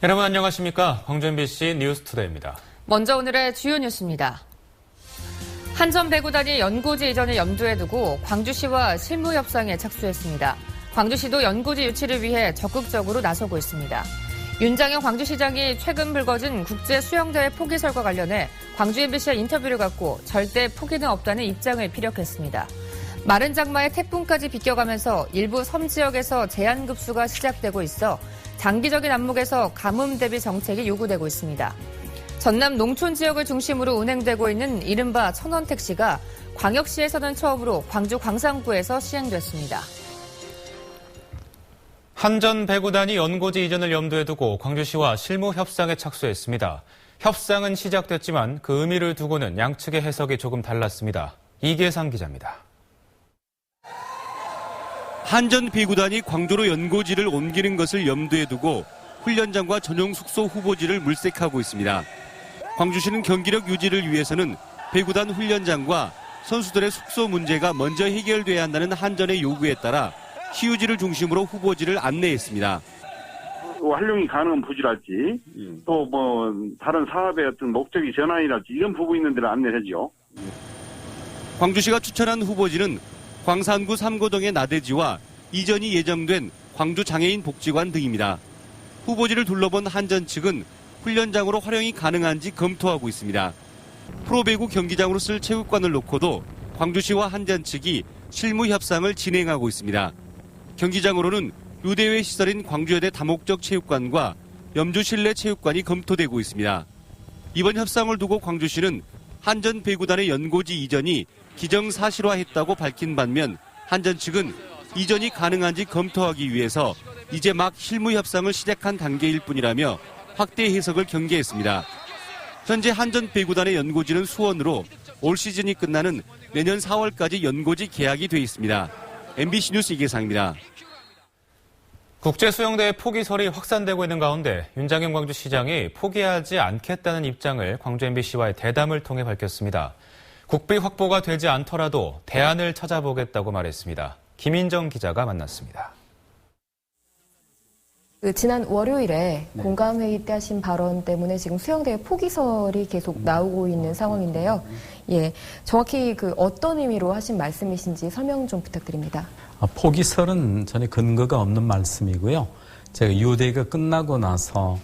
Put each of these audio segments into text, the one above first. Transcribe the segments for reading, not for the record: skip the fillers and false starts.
여러분 안녕하십니까? 광주 MBC 뉴스투데이입니다. 먼저 오늘의 주요 뉴스입니다. 한전 배구단이 연고지 이전을 염두에 두고 광주시와 실무 협상에 착수했습니다. 광주시도 연고지 유치를 위해 적극적으로 나서고 있습니다. 윤장현 광주시장이 최근 불거진 국제수영대회 포기설과 관련해 광주 MBC와 인터뷰를 갖고 절대 포기는 없다는 입장을 피력했습니다. 마른 장마에 태풍까지 비껴가면서 일부 섬 지역에서 제한급수가 시작되고 있어 장기적인 안목에서 가뭄 대비 정책이 요구되고 있습니다. 전남 농촌 지역을 중심으로 운행되고 있는 이른바 천원택시가 광역시에서는 처음으로 광주 광산구에서 시행됐습니다. 한전 배구단이 연고지 이전을 염두에 두고 광주시와 실무 협상에 착수했습니다. 협상은 시작됐지만 그 의미를 두고는 양측의 해석이 조금 달랐습니다. 이계상 기자입니다. 한전 배구단이 광주로 연고지를 옮기는 것을 염두에 두고 훈련장과 전용 숙소 후보지를 물색하고 있습니다. 광주시는 경기력 유지를 위해서는 배구단 훈련장과 선수들의 숙소 문제가 먼저 해결돼야 한다는 한전의 요구에 따라 시유지를 중심으로 후보지를 안내했습니다. 활용이 가능한 부지랄지 또 다른 사업의 어떤 목적이 전환이랄지 이런 부분이 있는 데를 안내하죠. 광주시가 추천한 후보지는 광산구 삼고동의 나대지와 이전이 예정된 광주장애인 복지관 등입니다. 후보지를 둘러본 한전 측은 훈련장으로 활용이 가능한지 검토하고 있습니다. 프로배구 경기장으로 쓸 체육관을 놓고도 광주시와 한전 측이 실무 협상을 진행하고 있습니다. 경기장으로는 유대회 시설인 광주여대 다목적 체육관과 염주 실내 체육관이 검토되고 있습니다. 이번 협상을 두고 광주시는 한전 배구단의 연고지 이전이 기정사실화했다고 밝힌 반면 한전 측은 이전이 가능한지 검토하기 위해서 이제 막 실무 협상을 시작한 단계일 뿐이라며 확대 해석을 경계했습니다. 현재 한전 배구단의 연고지는 수원으로 올 시즌이 끝나는 내년 4월까지 연고지 계약이 돼 있습니다. MBC 뉴스 이계상입니다. 국제수영대회 포기설이 확산되고 있는 가운데 윤장현 광주시장이 포기하지 않겠다는 입장을 광주 MBC와의 대담을 통해 밝혔습니다. 국비 확보가 되지 않더라도 대안을 찾아보겠다고 말했습니다. 김인정 기자가 만났습니다. 지난 월요일에 공감회의 때 하신 발언 때문에 지금 수영대회 포기설이 계속 나오고 있는 상황인데요. 정확히 어떤 의미로 하신 말씀이신지 설명 좀 부탁드립니다. 포기설은 전혀 근거가 없는 말씀이고요. 제가 유대회가 끝나고 나서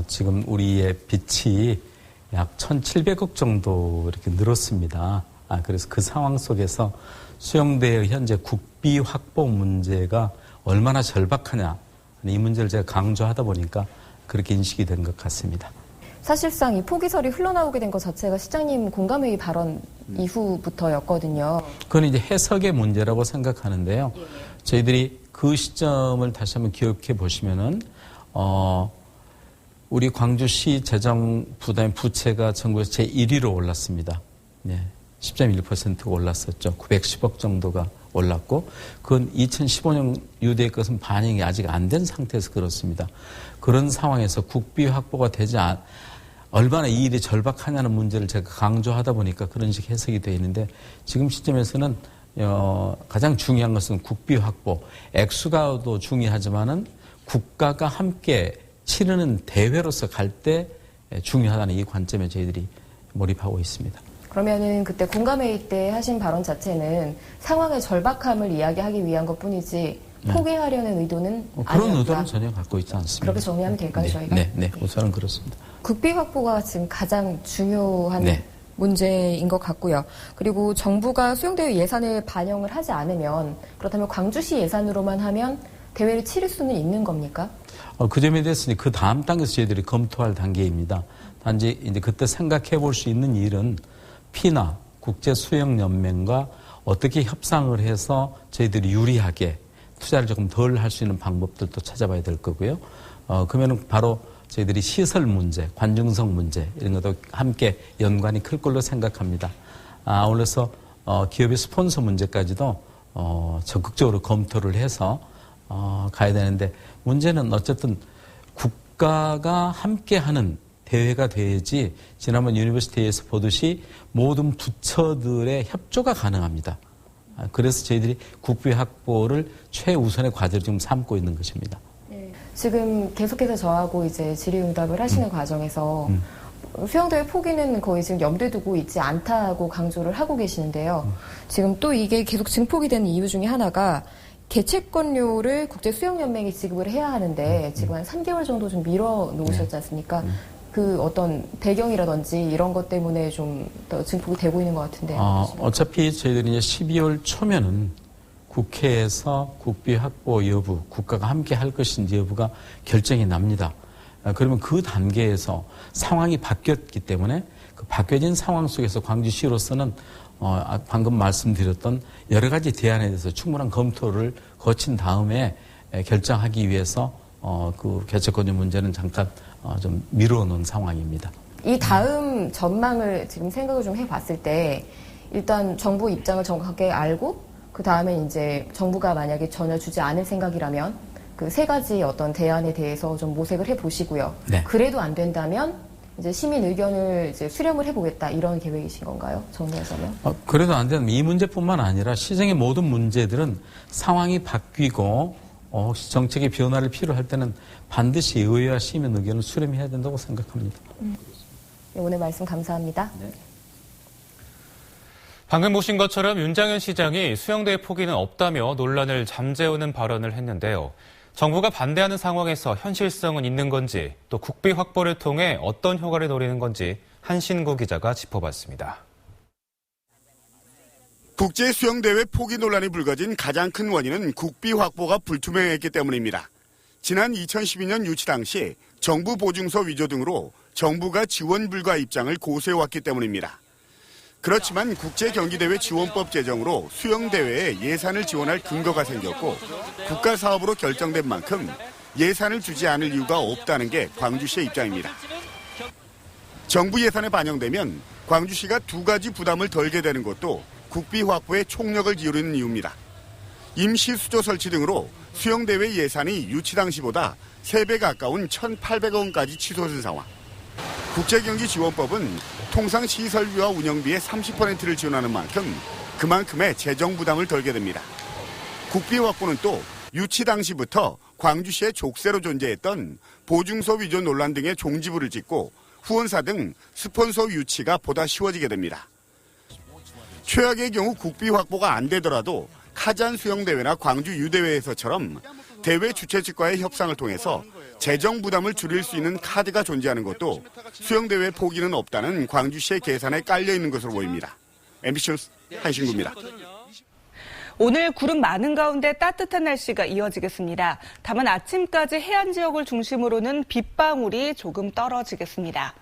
지금 우리의 빚이 약 1,700억 정도 이렇게 늘었습니다. 그래서 그 상황 속에서 수영대회 현재 국비 확보 문제가 얼마나 절박하냐 이 문제를 제가 강조하다 보니까 그렇게 인식이 된 것 같습니다. 사실상 이 포기설이 흘러나오게 된 것 자체가 시장님 공감회의 발언 이후부터였거든요. 그건 이제 해석의 문제라고 생각하는데요. 저희들이 그 시점을 다시 한번 기억해 보시면은 우리 광주시 재정 부담 부채가 전국에서 제1위로 올랐습니다. 10.1%가 올랐었죠. 910억 정도가 올랐고 그건 2015년 유대의 것은 반영이 아직 안 된 상태에서 그렇습니다. 그런 상황에서 국비 확보가 되지 얼마나 이 일이 절박하냐는 문제를 제가 강조하다 보니까 그런 식 해석이 되어 있는데 지금 시점에서는 가장 중요한 것은 국비 확보. 액수가도 중요하지만은 국가가 함께 치르는 대회로서 갈 때 중요하다는 이 관점에 저희들이 몰입하고 있습니다. 그러면은 그때 공감회의 때 하신 발언 자체는 상황의 절박함을 이야기하기 위한 것뿐이지 포기하려는 의도는 아니었다. 그런 의도는 전혀 갖고 있지 않습니다. 그렇게 정리하면 될까요, 저희가? 네, 우선은 그렇습니다. 국비 확보가 지금 가장 중요한 문제인 것 같고요. 그리고 정부가 수영대회 예산을 반영을 하지 않으면 그렇다면 광주시 예산으로만 하면 대회를 치를 수는 있는 겁니까? 그 점에 대해서는 그 다음 단계에서 저희들이 검토할 단계입니다. 단지 이제 그때 생각해 볼 수 있는 일은 피나 국제수영연맹과 어떻게 협상을 해서 저희들이 유리하게 투자를 조금 덜 할 수 있는 방법들도 찾아봐야 될 거고요. 그러면 바로 저희들이 시설 문제, 관중석 문제 이런 것도 함께 연관이 클 걸로 생각합니다. 아울러서 기업의 스폰서 문제까지도 적극적으로 검토를 해서 가야 되는데 문제는 어쨌든 국가가 함께하는 대회가 돼야지 지난번 유니버시티에서 보듯이 모든 부처들의 협조가 가능합니다. 그래서 저희들이 국비 확보를 최우선의 과제로 지금 삼고 있는 것입니다. 지금 계속해서 저하고 이제 질의응답을 하시는 과정에서 수영대회 포기는 거의 지금 염두에 두고 있지 않다고 강조를 하고 계시는데요. 지금 또 이게 계속 증폭이 되는 이유 중에 하나가 개최권료를 국제수영연맹이 지급을 해야 하는데 지금 한 3개월 정도 좀 미뤄 놓으셨지 않습니까? 그 어떤 배경이라든지 이런 것 때문에 좀 더 증폭이 되고 있는 것 같은데. 어차피 저희들이 이제 12월 초면은 국회에서 국비 확보 여부, 국가가 함께 할 것인지 여부가 결정이 납니다. 그러면 그 단계에서 상황이 바뀌었기 때문에 그 바뀌어진 상황 속에서 광주시로서는 방금 말씀드렸던 여러 가지 대안에 대해서 충분한 검토를 거친 다음에 결정하기 위해서 그 개최권료 문제는 잠깐 좀 미뤄놓은 상황입니다. 이 다음 전망을 지금 생각을 좀 해봤을 때 일단 정부 입장을 정확하게 알고 그 다음에 이제 정부가 만약에 전혀 주지 않을 생각이라면 그 세 가지 어떤 대안에 대해서 좀 모색을 해보시고요. 네. 그래도 안 된다면 이제 시민 의견을 이제 수렴을 해보겠다 이런 계획이신 건가요? 정리해서면? 그래도 안 되면 이 문제뿐만 아니라 시정의 모든 문제들은 상황이 바뀌고 혹시 정책의 변화를 필요할 때는 반드시 의회와 시민 의견을 수렴해야 된다고 생각합니다. 네, 오늘 말씀 감사합니다. 네. 방금 보신 것처럼 윤장현 시장이 수영대회 포기는 없다며 논란을 잠재우는 발언을 했는데요. 정부가 반대하는 상황에서 현실성은 있는 건지 또 국비 확보를 통해 어떤 효과를 노리는 건지 한신구 기자가 짚어봤습니다. 국제수영대회 포기 논란이 불거진 가장 큰 원인은 국비 확보가 불투명했기 때문입니다. 지난 2012년 유치 당시 정부 보증서 위조 등으로 정부가 지원 불가 입장을 고수해왔기 때문입니다. 그렇지만 국제경기대회 지원법 제정으로 수영대회에 예산을 지원할 근거가 생겼고 국가사업으로 결정된 만큼 예산을 주지 않을 이유가 없다는 게 광주시의 입장입니다. 정부 예산에 반영되면 광주시가 두 가지 부담을 덜게 되는 것도 국비 확보에 총력을 기울이는 이유입니다. 임시 수조 설치 등으로 수영대회 예산이 유치 당시보다 3배 가까운 1,800억 원까지 치솟은 상황. 국제경기지원법은 통상 시설비와 운영비의 30%를 지원하는 만큼 그만큼의 재정 부담을 덜게 됩니다. 국비 확보는 또 유치 당시부터 광주시의 족쇄로 존재했던 보증서 위조 논란 등의 종지부를 짓고 후원사 등 스폰서 유치가 보다 쉬워지게 됩니다. 최악의 경우 국비 확보가 안 되더라도 카잔 수영대회나 광주 유대회에서처럼 대회 주최 측과의 협상을 통해서 재정 부담을 줄일 수 있는 카드가 존재하는 것도 수영대회 포기는 없다는 광주시의 계산에 깔려 있는 것으로 보입니다. MBC 뉴스 한신구입니다. 오늘 구름 많은 가운데 따뜻한 날씨가 이어지겠습니다. 다만 아침까지 해안 지역을 중심으로는 빗방울이 조금 떨어지겠습니다.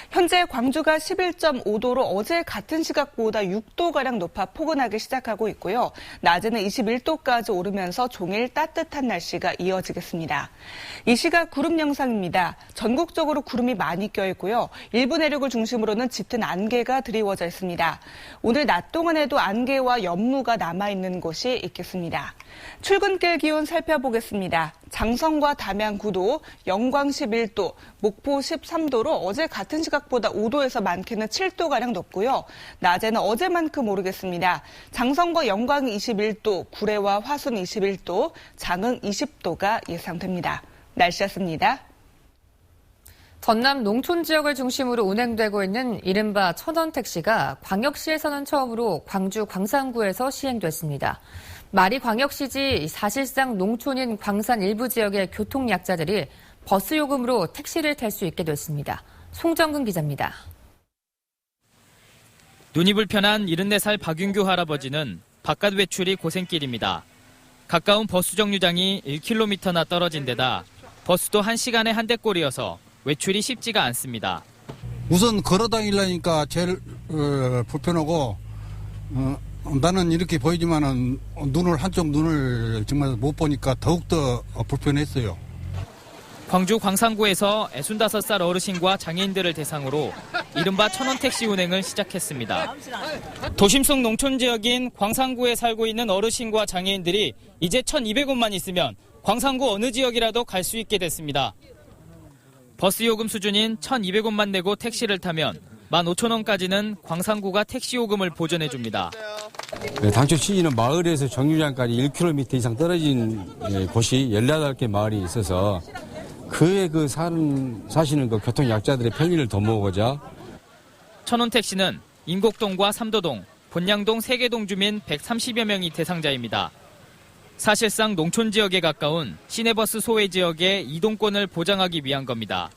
현재 광주가 11.5도로 어제 같은 시각보다 6도가량 높아 포근하게 시작하고 있고요. 낮에는 21도까지 오르면서 종일 따뜻한 날씨가 이어지겠습니다. 이 시각 구름 영상입니다. 전국적으로 구름이 많이 껴있고요. 일부 내륙을 중심으로는 짙은 안개가 드리워져 있습니다. 오늘 낮 동안에도 안개와 연무가 남아있는 곳이 있겠습니다. 출근길 기온 살펴보겠습니다. 장성과 담양 9도, 영광 11도, 목포 13도로 어제 같은 시각보다 5도에서 많게는 7도가량 높고요. 낮에는 어제만큼 오르겠습니다. 장성과 영광 21도, 구례와 화순 21도, 장흥 20도가 예상됩니다. 날씨였습니다. 전남 농촌 지역을 중심으로 운행되고 있는 이른바 천원택시가 광역시에서는 처음으로 광주 광산구에서 시행됐습니다. 말이 광역시지 사실상 농촌인 광산 일부 지역의 교통약자들이 버스 요금으로 택시를 탈 수 있게 됐습니다. 송정근 기자입니다. 눈이 불편한 74살 박윤규 할아버지는 바깥 외출이 고생길입니다. 가까운 버스 정류장이 1km나 떨어진 데다 버스도 1시간에 한 대꼴이어서 외출이 쉽지가 않습니다. 우선 걸어 다니려니까 제일 불편하고 나는 이렇게 보이지만은 한쪽 눈을 정말 못 보니까 더욱더 불편했어요. 광주 광산구에서 65살 어르신과 장애인들을 대상으로 이른바 천원택시 운행을 시작했습니다. 도심 속 농촌 지역인 광산구에 살고 있는 어르신과 장애인들이 이제 1,200원만 있으면 광산구 어느 지역이라도 갈 수 있게 됐습니다. 버스 요금 수준인 1,200원만 내고 택시를 타면 15,000원까지는 광산구가 택시 요금을 보전해줍니다. 당초 취지는 마을에서 정류장까지 1km 이상 떨어진 곳이 18개 마을이 있어서 그의 사시는 그 교통약자들의 편리를 도모하고자 천원택시는 인곡동과 삼도동, 본양동 3개 동 주민 130여 명이 대상자입니다. 사실상 농촌 지역에 가까운 시내버스 소외 지역의 이동권을 보장하기 위한 겁니다.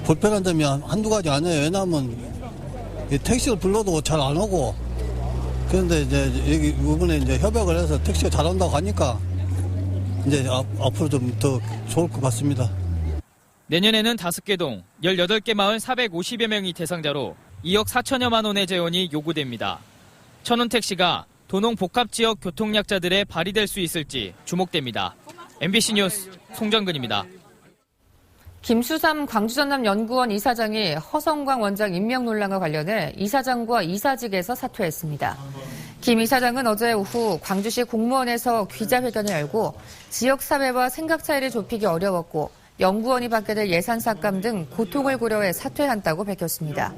불편한 점이 한두 가지 아니에요. 왜냐하면 택시를 불러도 잘 안 오고, 그런데 이제 여기 이번에 이제 협약을 해서 택시가 잘 온다고 하니까 이제 앞으로 좀 더 좋을 것 같습니다. 내년에는 5개 동, 18개 마을 450여 명이 대상자로 2억 4천여만 원의 재원이 요구됩니다. 천원택시가 도농복합지역 교통약자들의 발이 될 수 있을지 주목됩니다. MBC 뉴스 송정근입니다. 김수삼 광주전남연구원 이사장이 허성광 원장 임명 논란과 관련해 이사장과 이사직에서 사퇴했습니다. 김 이사장은 어제 오후 광주시 공무원에서 기자회견을 열고 지역사회와 생각 차이를 좁히기 어려웠고 연구원이 받게 될 예산 삭감 등 고통을 고려해 사퇴한다고 밝혔습니다.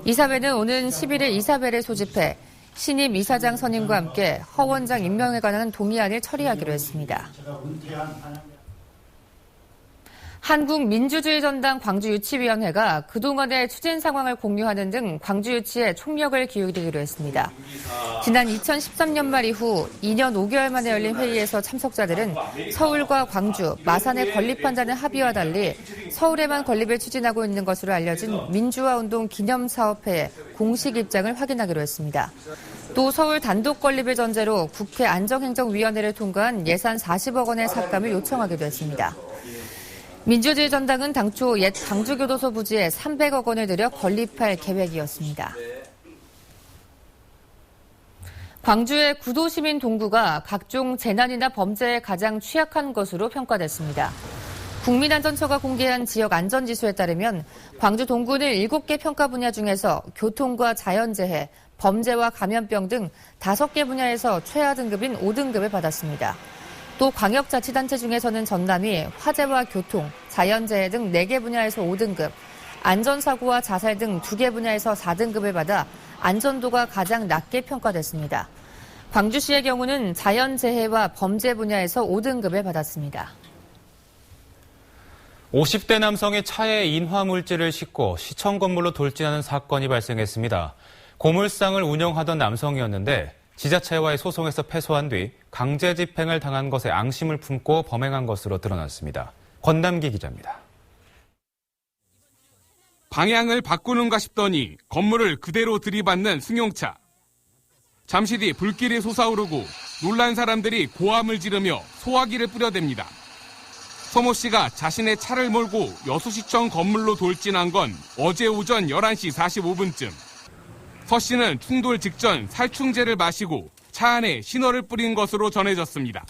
이사회는 오는 11일 이사회를 소집해 신임 이사장 선임과 함께 허 원장 임명에 관한 동의안을 처리하기로 했습니다. 한국민주주의전당 광주유치위원회가 그동안의 추진 상황을 공유하는 등 광주유치에 총력을 기울이기로 했습니다. 지난 2013년 말 이후 2년 5개월 만에 열린 회의에서 참석자들은 서울과 광주, 마산에 건립한다는 합의와 달리 서울에만 건립을 추진하고 있는 것으로 알려진 민주화운동 기념사업회의 공식 입장을 확인하기로 했습니다. 또 서울 단독 건립을 전제로 국회 안정행정위원회를 통과한 예산 40억 원의 삭감을 요청하기도 했습니다. 민주주의 전당은 당초 옛 광주교도소 부지에 300억 원을 들여 건립할 계획이었습니다. 광주의 구도시민 동구가 각종 재난이나 범죄에 가장 취약한 것으로 평가됐습니다. 국민안전처가 공개한 지역 안전지수에 따르면 광주 동구는 7개 평가 분야 중에서 교통과 자연재해, 범죄와 감염병 등 5개 분야에서 최하 등급인 5등급을 받았습니다. 또 광역자치단체 중에서는 전남이 화재와 교통, 자연재해 등 4개 분야에서 5등급, 안전사고와 자살 등 2개 분야에서 4등급을 받아 안전도가 가장 낮게 평가됐습니다. 광주시의 경우는 자연재해와 범죄 분야에서 5등급을 받았습니다. 50대 남성이 차에 인화물질을 싣고 시청 건물로 돌진하는 사건이 발생했습니다. 고물상을 운영하던 남성이었는데 지자체와의 소송에서 패소한 뒤 강제 집행을 당한 것에 앙심을 품고 범행한 것으로 드러났습니다. 권남기 기자입니다. 방향을 바꾸는가 싶더니 건물을 그대로 들이받는 승용차. 잠시 뒤 불길이 솟아오르고 놀란 사람들이 고함을 지르며 소화기를 뿌려댑니다. 서모 씨가 자신의 차를 몰고 여수시청 건물로 돌진한 건 어제 오전 11시 45분쯤. 서 씨는 충돌 직전 살충제를 마시고 차 안에 신호를 뿌린 것으로 전해졌습니다.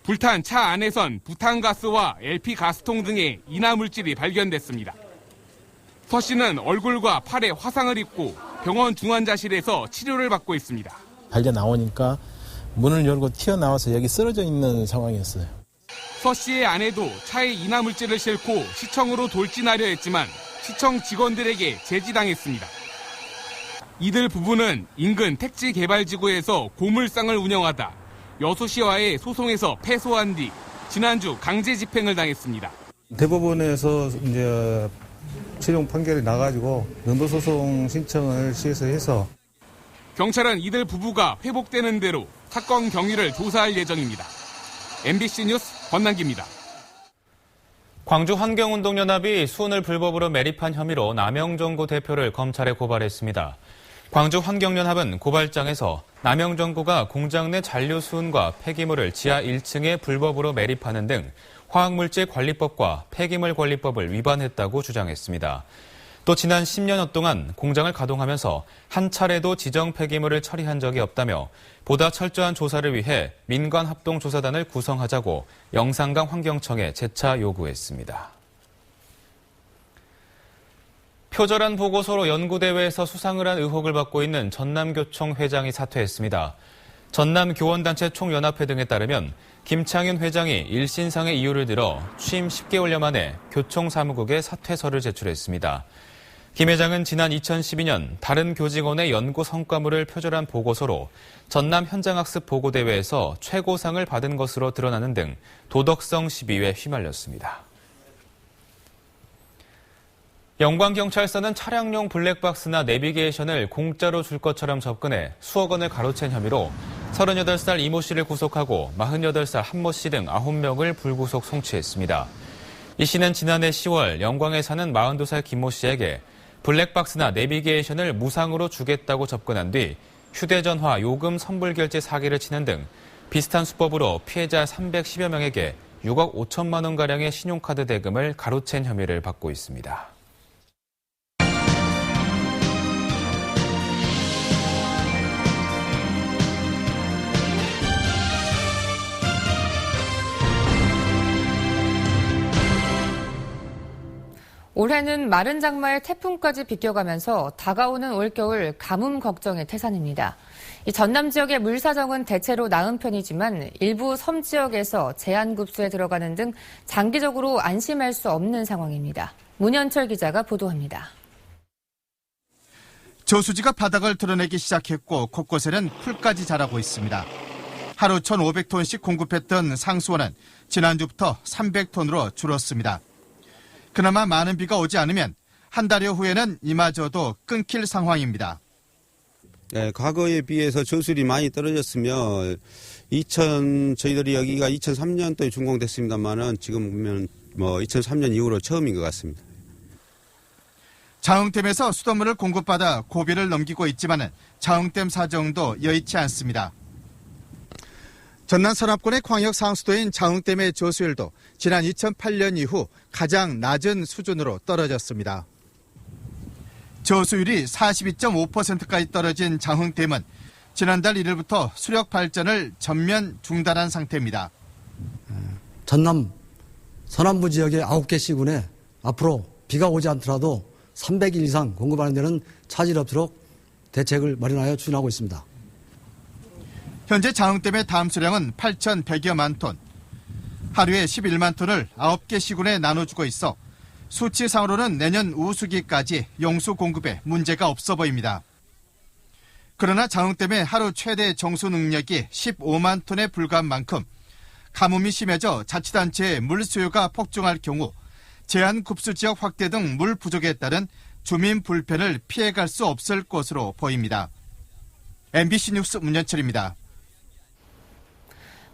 불탄 차 안에선 부탄가스와 LP 가스통 등의 인화물질이 발견됐습니다. 서 씨는 얼굴과 팔에 화상을 입고 병원 중환자실에서 치료를 받고 있습니다. 발견 나오니까 문을 열고 튀어나와서 여기 쓰러져 있는 상황이었어요. 서 씨의 아내도 차에 인화물질을 싣고 시청으로 돌진하려 했지만 시청 직원들에게 제지당했습니다. 이들 부부는 인근 택지개발지구에서 고물상을 운영하다 여수시와의 소송에서 패소한 뒤 지난주 강제 집행을 당했습니다. 대법원에서 이제 최종 판결이 나가지고 연도소송 신청을 시에서 해서 경찰은 이들 부부가 회복되는 대로 사건 경위를 조사할 예정입니다. MBC 뉴스 권남기입니다. 광주 환경운동연합이 수은을 불법으로 매립한 혐의로 남영종구 대표를 검찰에 고발했습니다. 광주 환경연합은 고발장에서 남영종구가 공장 내 잔류수은과 폐기물을 지하 1층에 불법으로 매립하는 등 화학물질 관리법과 폐기물 관리법을 위반했다고 주장했습니다. 또 지난 10여 동안 공장을 가동하면서 한 차례도 지정 폐기물을 처리한 적이 없다며 보다 철저한 조사를 위해 민간합동조사단을 구성하자고 영산강 환경청에 재차 요구했습니다. 표절한 보고서로 연구대회에서 수상을 한 의혹을 받고 있는 전남교총 회장이 사퇴했습니다. 전남교원단체 총연합회 등에 따르면 김창윤 회장이 일신상의 이유를 들어 취임 10개월여 만에 교총사무국에 사퇴서를 제출했습니다. 김 회장은 지난 2012년 다른 교직원의 연구 성과물을 표절한 보고서로 전남 현장학습 보고대회에서 최고상을 받은 것으로 드러나는 등 도덕성 시비에 휘말렸습니다. 영광경찰서는 차량용 블랙박스나 내비게이션을 공짜로 줄 것처럼 접근해 수억 원을 가로챈 혐의로 38살 이모 씨를 구속하고 48살 한모 씨 등 9명을 불구속 송치했습니다. 이 씨는 지난해 10월 영광에 사는 42살 김모 씨에게 블랙박스나 내비게이션을 무상으로 주겠다고 접근한 뒤 휴대전화 요금 선불결제 사기를 치는 등 비슷한 수법으로 피해자 310여 명에게 6억 5천만 원가량의 신용카드 대금을 가로챈 혐의를 받고 있습니다. 올해는 마른 장마에 태풍까지 비껴가면서 다가오는 올겨울 가뭄 걱정의 태산입니다. 이 전남 지역의 물 사정은 대체로 나은 편이지만 일부 섬 지역에서 제한급수에 들어가는 등 장기적으로 안심할 수 없는 상황입니다. 문현철 기자가 보도합니다. 저수지가 바닥을 드러내기 시작했고 곳곳에는 풀까지 자라고 있습니다. 하루 1,500톤씩 공급했던 상수원은 지난주부터 300톤으로 줄었습니다. 그나마 많은 비가 오지 않으면 한 달여 후에는 이마저도 끊길 상황입니다. 네, 과거에 비해서 저수율이 많이 떨어졌으며 저희들이 여기가 2003년도에 준공됐습니다만은 지금 보면 2003년 이후로 처음인 것 같습니다. 자흥댐에서 수돗물을 공급받아 고비를 넘기고 있지만은 자흥댐 사정도 여의치 않습니다. 전남 서남권의 광역 상수도인 자흥댐의 저수율도 지난 2008년 이후 가장 낮은 수준으로 떨어졌습니다. 저수율이 42.5%까지 떨어진 자흥댐은 지난달 1일부터 수력 발전을 전면 중단한 상태입니다. 전남 서남부 지역의 9개 시군에 앞으로 비가 오지 않더라도 300일 이상 공급하는 데는 차질 없도록 대책을 마련하여 추진하고 있습니다. 현재 자흥댐의 담수량은 8,100여만 톤. 하루에 11만 톤을 9개 시군에 나눠주고 있어 수치상으로는 내년 우수기까지 용수 공급에 문제가 없어 보입니다. 그러나 자흥댐의 하루 최대 정수 능력이 15만 톤에 불과한 만큼 가뭄이 심해져 자치단체의 물 수요가 폭증할 경우 제한급수 지역 확대 등 물 부족에 따른 주민 불편을 피해갈 수 없을 것으로 보입니다. MBC 뉴스 문현철입니다.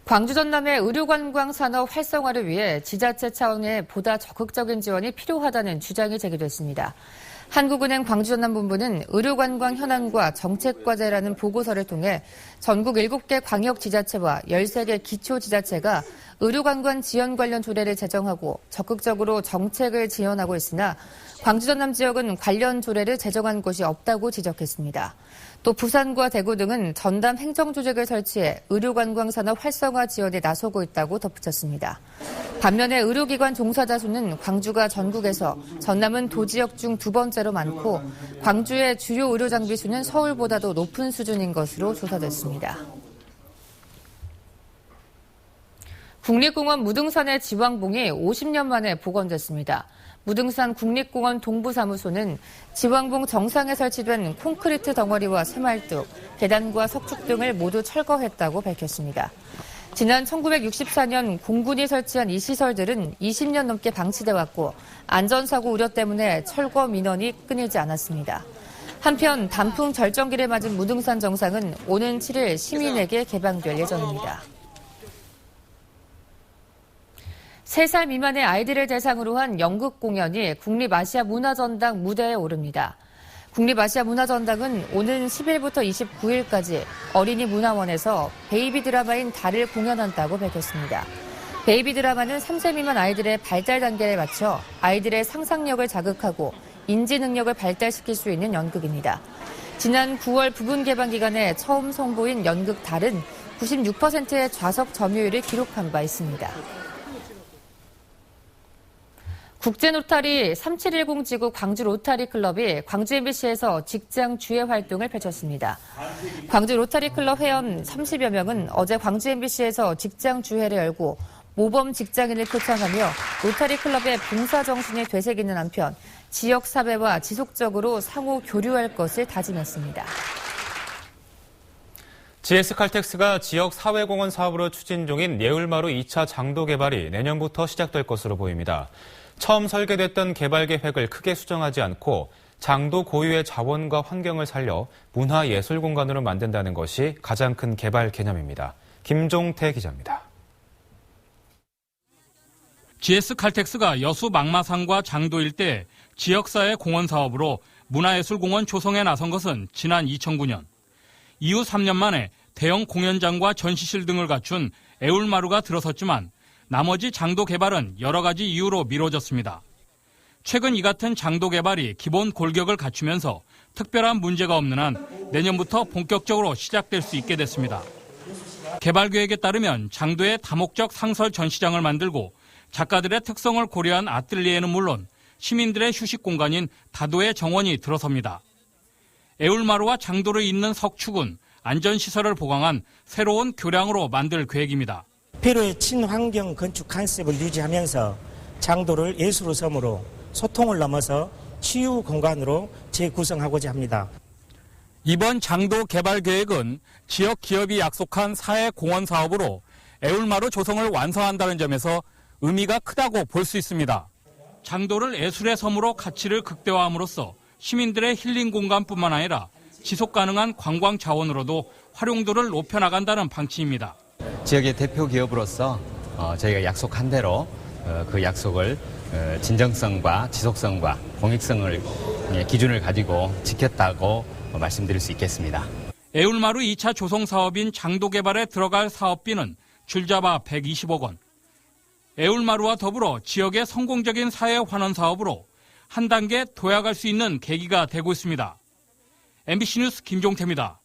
광주 전남의 의료관광 산업 활성화를 위해 지자체 차원의 보다 적극적인 지원이 필요하다는 주장이 제기됐습니다. 한국은행 광주 전남 본부는 의료관광 현안과 정책과제라는 보고서를 통해 전국 7개 광역지자체와 13개 기초지자체가 의료관광 지원 관련 조례를 제정하고 적극적으로 정책을 지원하고 있으나 광주 전남 지역은 관련 조례를 제정한 곳이 없다고 지적했습니다. 또 부산과 대구 등은 전담 행정조직을 설치해 의료관광 산업 활성화 지원에 나서고 있다고 덧붙였습니다. 반면에 의료기관 종사자 수는 광주가 전국에서 전남은 도지역 중 2번째로 많고 광주의 주요 의료장비 수는 서울보다도 높은 수준인 것으로 조사됐습니다. 국립공원 무등산의 지왕봉이 50년 만에 복원됐습니다. 무등산 국립공원 동부사무소는 지왕봉 정상에 설치된 콘크리트 덩어리와 쇠말뚝, 계단과 석축 등을 모두 철거했다고 밝혔습니다. 지난 1964년 공군이 설치한 이 시설들은 20년 넘게 방치돼 왔고 안전사고 우려 때문에 철거 민원이 끊이지 않았습니다. 한편 단풍 절정기를 맞은 무등산 정상은 오는 7일 시민에게 개방될 예정입니다. 3살 미만의 아이들을 대상으로 한 연극 공연이 국립아시아문화전당 무대에 오릅니다. 국립아시아문화전당은 오는 10일부터 29일까지 어린이 문화원에서 베이비 드라마인 달을 공연한다고 밝혔습니다. 베이비 드라마는 3세 미만 아이들의 발달 단계에 맞춰 아이들의 상상력을 자극하고 인지 능력을 발달시킬 수 있는 연극입니다. 지난 9월 부분 개방 기간에 처음 선보인 연극 달은 96%의 좌석 점유율을 기록한 바 있습니다. 국제로타리 3710 지구 광주 로타리 클럽이 광주 MBC에서 직장 주회 활동을 펼쳤습니다. 광주 로타리 클럽 회원 30여 명은 어제 광주 MBC에서 직장 주회를 열고 모범 직장인을 표창하며 로타리 클럽의 봉사 정신이 되새기는 한편 지역 사회와 지속적으로 상호 교류할 것을 다짐했습니다. GS칼텍스가 지역 사회공헌 사업으로 추진 중인 예울마루 2차 장도 개발이 내년부터 시작될 것으로 보입니다. 처음 설계됐던 개발 계획을 크게 수정하지 않고 장도 고유의 자원과 환경을 살려 문화예술 공간으로 만든다는 것이 가장 큰 개발 개념입니다. 김종태 기자입니다. GS칼텍스가 여수 망마산과 장도 일대 지역사회 공헌 사업으로 문화예술공원 조성에 나선 것은 지난 2009년. 이후 3년 만에 대형 공연장과 전시실 등을 갖춘 애울마루가 들어섰지만 나머지 장도 개발은 여러 가지 이유로 미뤄졌습니다. 최근 이 같은 장도 개발이 기본 골격을 갖추면서 특별한 문제가 없는 한 내년부터 본격적으로 시작될 수 있게 됐습니다. 개발 계획에 따르면 장도에 다목적 상설 전시장을 만들고 작가들의 특성을 고려한 아뜰리에는 물론 시민들의 휴식 공간인 다도의 정원이 들어섭니다. 애울마루와 장도를 잇는 석축은 안전시설을 보강한 새로운 교량으로 만들 계획입니다. 필요의 친환경 건축 컨셉을 유지하면서 장도를 예술의 섬으로 소통을 넘어서 치유 공간으로 재구성하고자 합니다. 이번 장도 개발 계획은 지역 기업이 약속한 사회 공헌 사업으로 애울마루 조성을 완성한다는 점에서 의미가 크다고 볼 수 있습니다. 장도를 예술의 섬으로 가치를 극대화함으로써 시민들의 힐링 공간뿐만 아니라 지속 가능한 관광 자원으로도 활용도를 높여나간다는 방침입니다. 지역의 대표 기업으로서 저희가 약속한 대로 그 약속을 진정성과 지속성과 공익성을 기준을 가지고 지켰다고 말씀드릴 수 있겠습니다. 애울마루 2차 조성 사업인 장도 개발에 들어갈 사업비는 줄잡아 120억 원. 애울마루와 더불어 지역의 성공적인 사회 환원 사업으로 한 단계 도약할 수 있는 계기가 되고 있습니다. MBC 뉴스 김종태입니다.